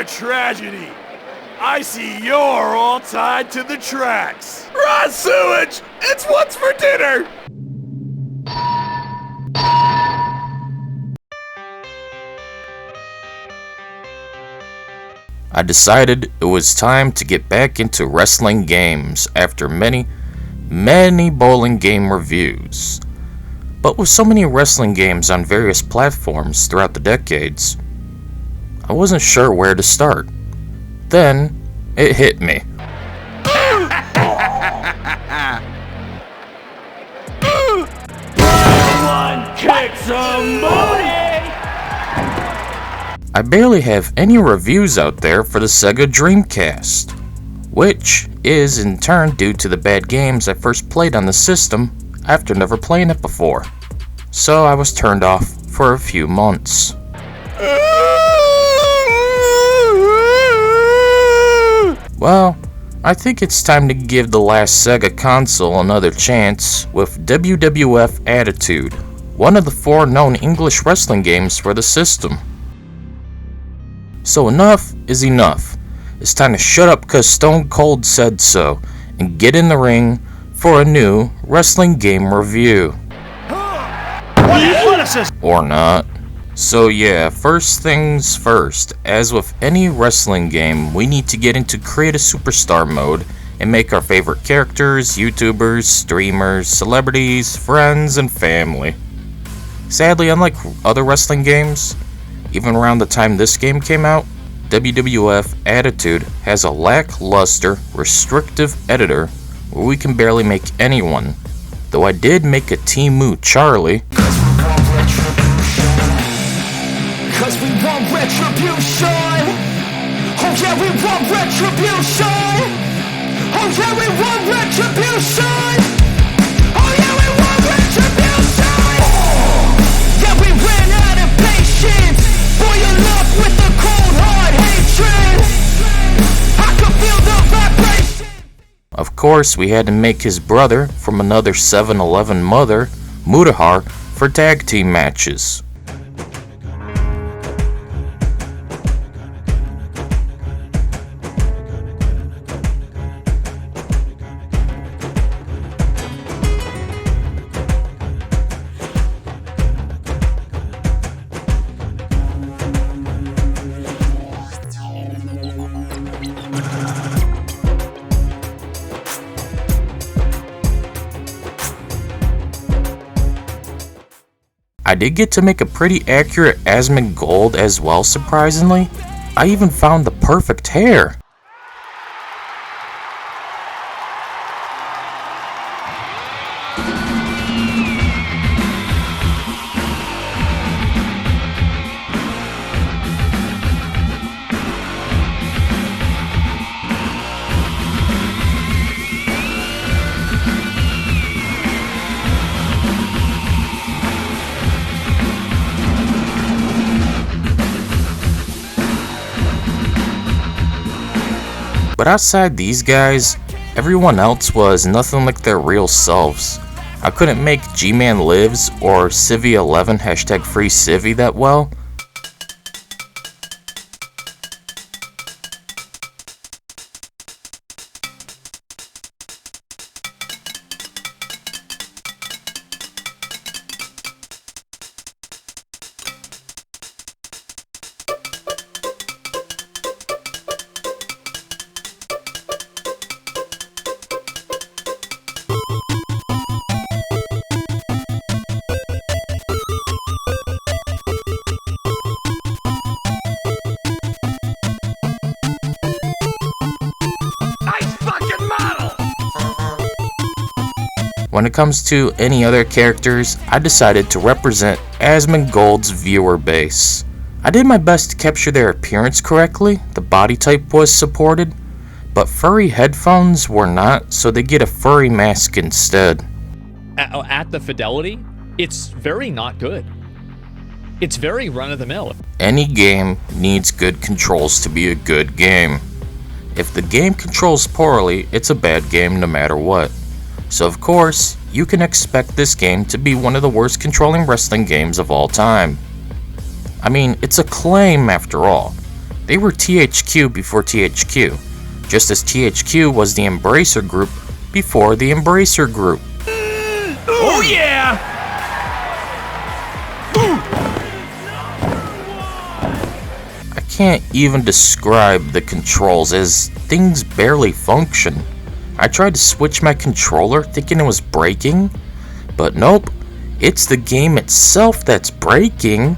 a tragedy. I see you're all tied to the tracks. Raw sewage! It's what's for dinner! I decided it was time to get back into wrestling games after many bowling game reviews. But with so many wrestling games on various platforms throughout the decades, I wasn't sure where to start. Then, it hit me. Someone kick some booty! I barely have any reviews out there for the SEGA Dreamcast, which is in turn due to the bad games I first played on the system after never playing it before. So I was turned off for a few months. Well, I think it's time to give the last SEGA console another chance with WWF Attitude, one of the 4 known English wrestling games for the system. So enough is enough. It's time to shut up 'cause Stone Cold said so, and get in the ring for a new wrestling game review. Or not. So yeah, first things first, as with any wrestling game, we need to get into Create a Superstar mode and make our favorite characters, YouTubers, streamers, celebrities, friends, and family. Sadly, unlike other wrestling games, even around the time this game came out, WWF Attitude has a lackluster, restrictive editor where we can barely make anyone, though I did make a Timu Charlie. Cause we want retribution. Oh yeah, we want retribution. Oh yeah, we want retribution. Oh yeah, we want retribution. Yeah, we ran out of patience. Boil up with the cold hard hatred. I could feel the vibration. Of course, we had to make his brother from another 7-Eleven mother, Mutahar, for tag team matches. I did get to make a pretty accurate Asmongold as well, surprisingly. I even found the perfect hair. But outside these guys, everyone else was nothing like their real selves. I couldn't make G-Man Lives or Civvy11 #FreeCivvy that well. When it comes to any other characters, I decided to represent Asmongold's viewer base. I did my best to capture their appearance correctly, the body type was supported, but furry headphones were not, so they get a furry mask instead. At the fidelity, it's very not good. It's very run-of-the-mill. Any game needs good controls to be a good game. If the game controls poorly, it's a bad game no matter what. So of course, you can expect this game to be one of the worst controlling wrestling games of all time. I mean, it's Acclaim after all. They were THQ before THQ, just as THQ was the Embracer Group before the Embracer Group. Oh yeah! I can't even describe the controls as things barely function. I tried to switch my controller thinking it was breaking, but nope, it's the game itself that's breaking.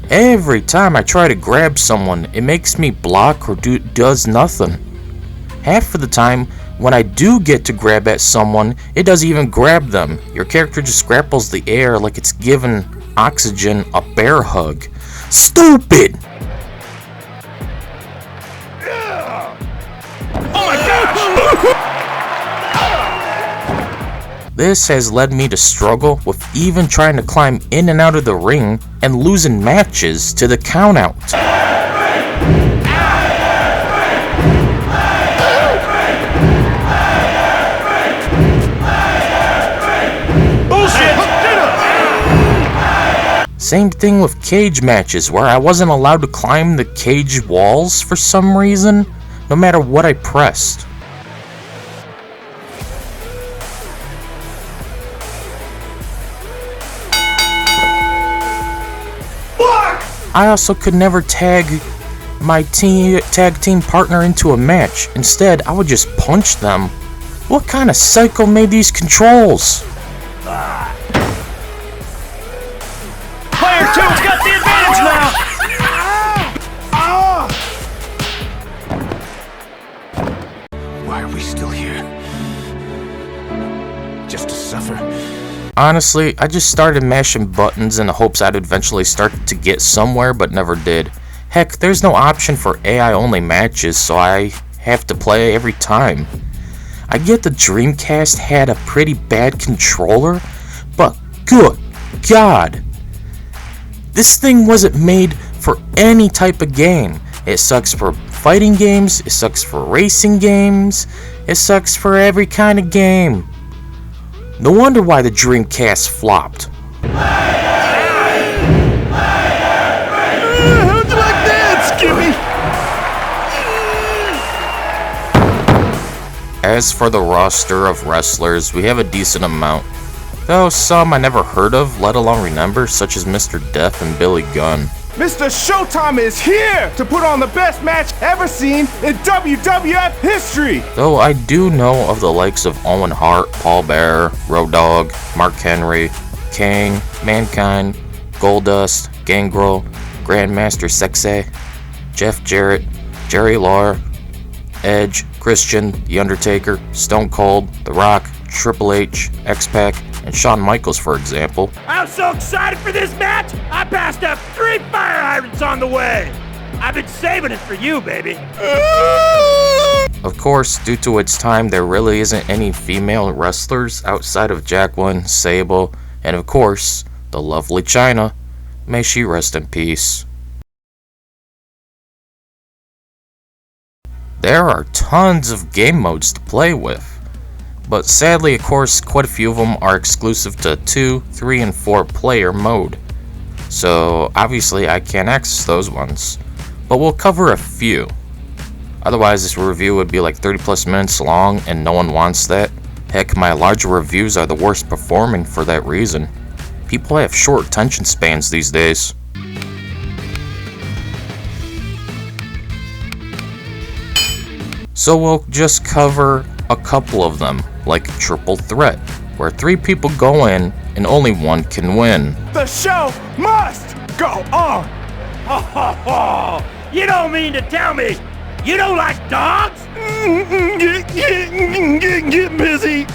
Every time I try to grab someone, it makes me block or does nothing. Half of the time, when I do get to grab at someone, it doesn't even grab them. Your character just grapples the air like it's giving Oxygen a bear hug. Stupid! Oh my gosh! This has led me to struggle with even trying to climb in and out of the ring and losing matches to the countout. Same thing with cage matches, where I wasn't allowed to climb the cage walls for some reason, no matter what I pressed. I also could never tag my tag team partner into a match. Instead, I would just punch them. What kind of psycho made these controls? Player 2's got the advantage now! Why are we still here? Just to suffer? Honestly, I just started mashing buttons in the hopes I'd eventually start to get somewhere, but never did. Heck, there's no option for AI-only matches, so I have to play every time. I get the Dreamcast had a pretty bad controller, but good God! This thing wasn't made for any type of game. It sucks for fighting games, it sucks for racing games, it sucks for every kind of game. No wonder why the Dreamcast flopped. How'd you like that, Skippy? As for the roster of wrestlers, we have a decent amount, though some I never heard of, let alone remember, such as Mr. Death and Billy Gunn. Mr. Showtime is here to put on the best match ever seen in WWF history! Though I do know of the likes of Owen Hart, Paul Bearer, Road Dogg, Mark Henry, Kang, Mankind, Goldust, Gangrel, Grandmaster Sexay, Jeff Jarrett, Jerry Lawler, Edge, Christian, The Undertaker, Stone Cold, The Rock, Triple H, X-Pac, and Shawn Michaels, for example. I'm so excited for this match, I passed up 3 fire hydrants on the way! I've been saving it for you, baby! Of course, due to its time, there really isn't any female wrestlers outside of Jacqueline, Sable, and of course, the lovely Chyna. May she rest in peace. There are tons of game modes to play with, but sadly, of course, quite a few of them are exclusive to 2, 3, and 4 player mode. So obviously I can't access those ones, but we'll cover a few. Otherwise this review would be like 30 plus minutes long and no one wants that. Heck, my larger reviews are the worst performing for that reason. People have short attention spans these days. So we'll just cover a couple of them, like Triple Threat, where 3 people go in and only one can win. The show must go on! Ho ho ho! You don't mean to tell me you don't like dogs? Get busy!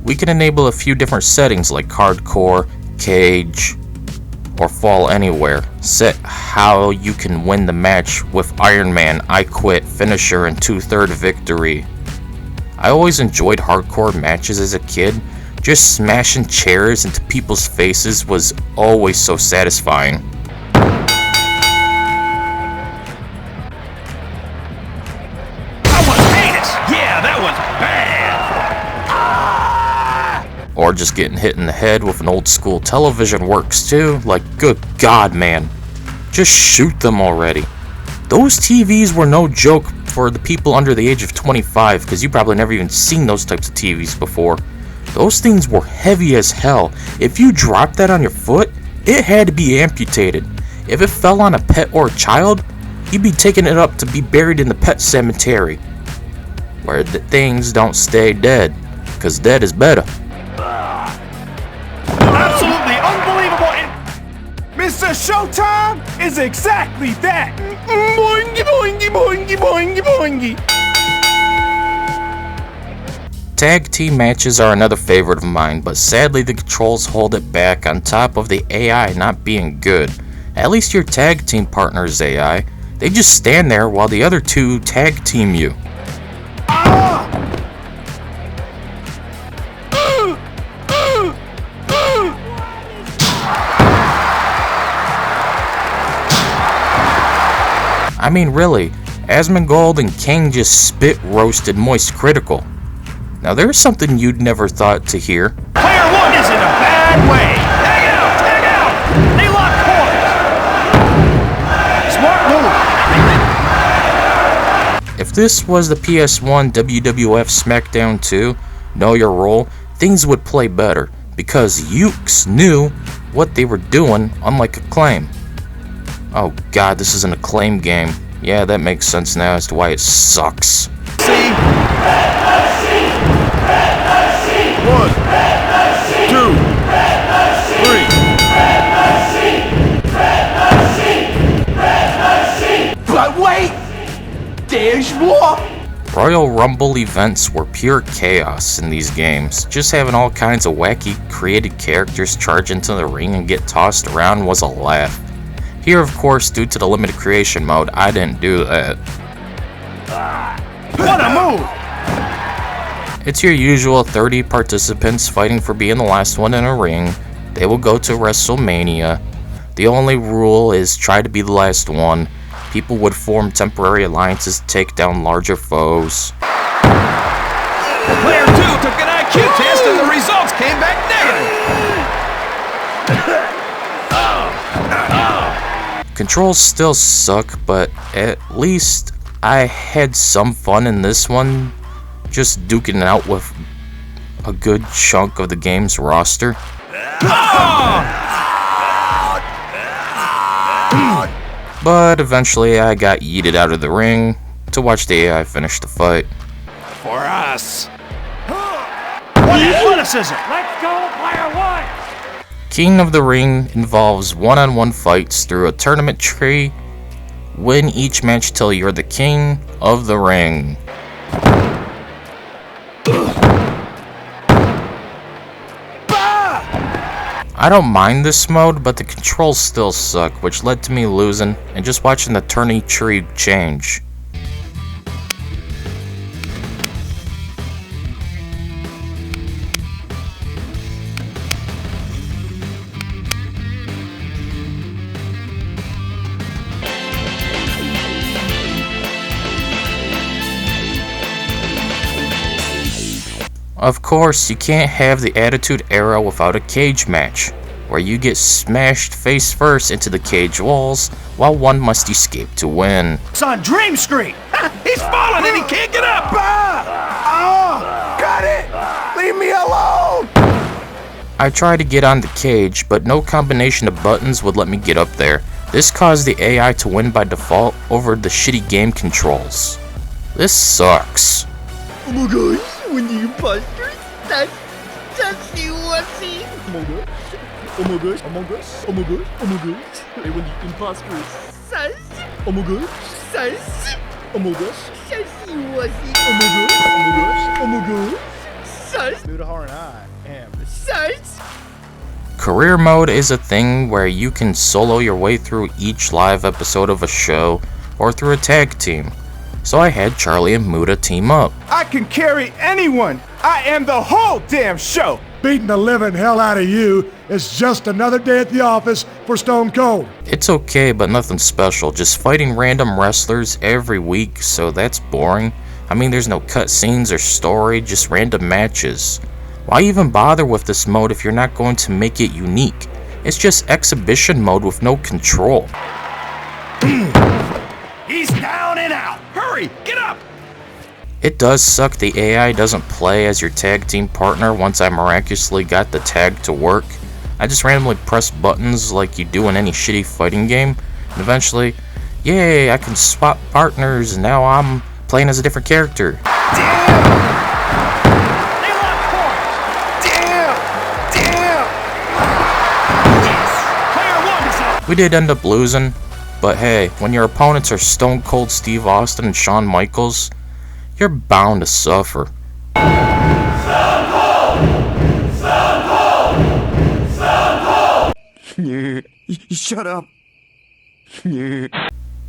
We can enable a few different settings like hardcore, cage, or fall anywhere. Set how you can win the match with Iron Man, I Quit, finisher, and 2/3 victory. I always enjoyed hardcore matches as a kid. Just smashing chairs into people's faces was always so satisfying. That was heinous! Yeah, that was bad! Or just getting hit in the head with an old school television works too. Like, good God, man. Just shoot them already. Those TVs were no joke for the people under the age of 25, because you probably never even seen those types of TVs before. Those things were heavy as hell. If you dropped that on your foot, it had to be amputated. If it fell on a pet or a child, you'd be taking it up to be buried in the pet cemetery, where the things don't stay dead, because dead is better. Absolutely unbelievable. Mr. Showtime is exactly that. Boingy, boingy, boingy, boingy, boingy. Tag team matches are another favorite of mine, but sadly the controls hold it back on top of the AI not being good. At least your tag team partner's AI. They just stand there while the other two tag team you. I mean, really, Asmongold and King just spit roasted Moist Critical. Now there's something you'd never thought to hear. Player one is in a bad way. Tag out! Tag out! They lock corners. Smart move. If this was the PS1 WWF SmackDown 2, Know Your Role, things would play better, because Ukes knew what they were doing, unlike Acclaim. Oh god, this is an Acclaim game. Yeah, that makes sense now as to why it sucks. See? 1, 2, 3. But wait! There's more! Royal Rumble events were pure chaos in these games. Just having all kinds of wacky created characters charge into the ring and get tossed around was a laugh. Here, of course, due to the limited creation mode, I didn't do that. What a move! It's your usual 30 participants fighting for being the last one in a ring. They will go to WrestleMania. The only rule is try to be the last one. People would form temporary alliances to take down larger foes. Player 2 took an IQ test and the results came back negative. Controls still suck, but at least I had some fun in this one, just duking it out with a good chunk of the game's roster. But eventually I got yeeted out of the ring to watch the AI finish the fight. For us. What athleticism! Let's go, player one! King of the Ring involves one-on-one fights through a tournament tree. Win each match till you're the king of the ring. I don't mind this mode, but the controls still suck, which led to me losing and just watching the tourney tree change. Of course, you can't have the Attitude Era without a cage match, where you get smashed face first into the cage walls, while one must escape to win. It's on Dream Screen! He's falling and he can't get up! Oh, got it! Leave me alone! I tried to get on the cage, but no combination of buttons would let me get up there. This caused the AI to win by default over the shitty game controls. This sucks. Oh my gosh, when the imposters, that's wussy. Oh my gosh, oh my gosh, oh my gosh, oh my gosh, oh my gosh. Hey, when the imposters, sus. Oh my gosh, sus. Oh my gosh, sassy wussy. Oh my gosh, oh my gosh, oh my gosh, sus. Beautiful and I am sus. Career mode is a thing where you can solo your way through each live episode of a show, or through a tag team. So I had Charlie and Muda team up. I can carry anyone! I am the whole damn show! Beating the living hell out of you is just another day at the office for Stone Cold. It's okay, but nothing special, just fighting random wrestlers every week, so that's boring. I mean, there's no cutscenes or story, just random matches. Why even bother with this mode if you're not going to make it unique? It's just exhibition mode with no control. He's down and out. Hurry, get up. It does suck the AI doesn't play as your tag team partner once I miraculously got the tag to work. I just randomly press buttons like you do in any shitty fighting game, and eventually, yay, I can swap partners, and now I'm playing as a different character. Damn! They lost points. Damn! Yes! Player 1 is up. We did end up losing, but hey, when your opponents are Stone Cold Steve Austin and Shawn Michaels, you're bound to suffer. Shut up.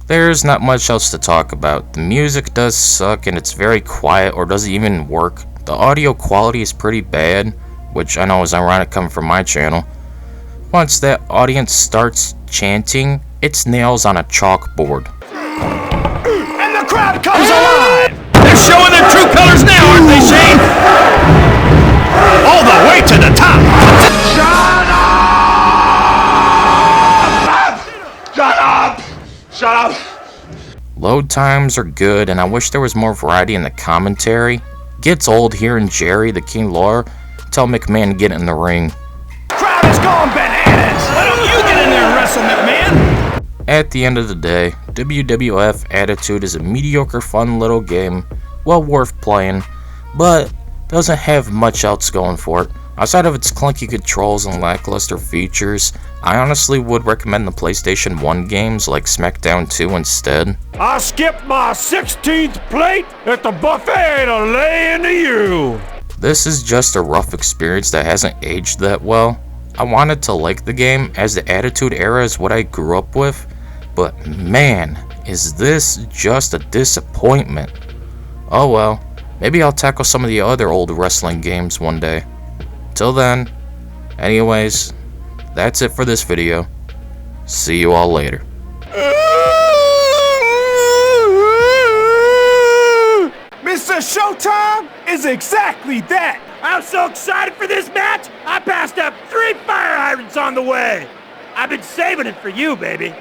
There's not much else to talk about. The music does suck and it's very quiet or doesn't even work. The audio quality is pretty bad, which I know is ironic coming from my channel. Once that audience starts chanting, it's nails on a chalkboard. And the crowd comes alive. They're showing their true colors now, aren't they, Shane? All the way to the top. Shut up! Shut up! Shut up! Load times are good, and I wish there was more variety in the commentary. Gets old hearing Jerry, the King Lawler, tell McMahon to get in the ring. Crowd is going bananas. Why don't you get in there and wrestle, McMahon? At the end of the day, WWF Attitude is a mediocre fun little game, well worth playing, but doesn't have much else going for it. Outside of its clunky controls and lackluster features, I honestly would recommend the PlayStation 1 games like SmackDown 2 instead. I skipped my 16th plate at the buffet to lay into you. This is just a rough experience that hasn't aged that well. I wanted to like the game as the Attitude Era is what I grew up with, but man, is this just a disappointment. Oh well, maybe I'll tackle some of the other old wrestling games one day. Till then, anyways, that's it for this video. See you all later. Mr. Showtime is exactly that. I'm so excited for this match, I passed up 3 fire hydrants on the way. I've been saving it for you, baby.